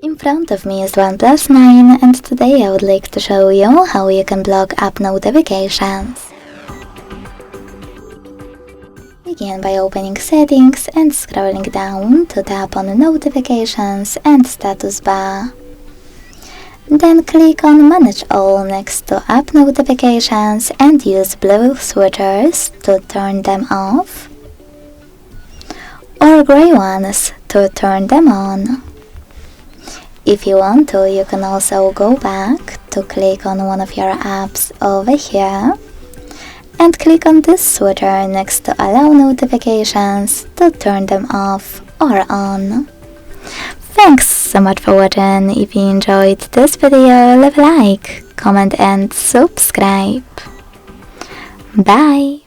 In front of me is OnePlus 9 and today I would like to show you how you can block app notifications. Begin by opening Settings and scrolling down to tap on Notifications and Status bar. Then click on Manage All next to App Notifications and use blue switchers to turn them off or grey ones to turn them on. If you want to, you can also go back to click on one of your apps over here and click on this switcher next to Allow Notifications to turn them off or on. Thanks so much for watching. If you enjoyed this video, leave a like, comment and subscribe. Bye!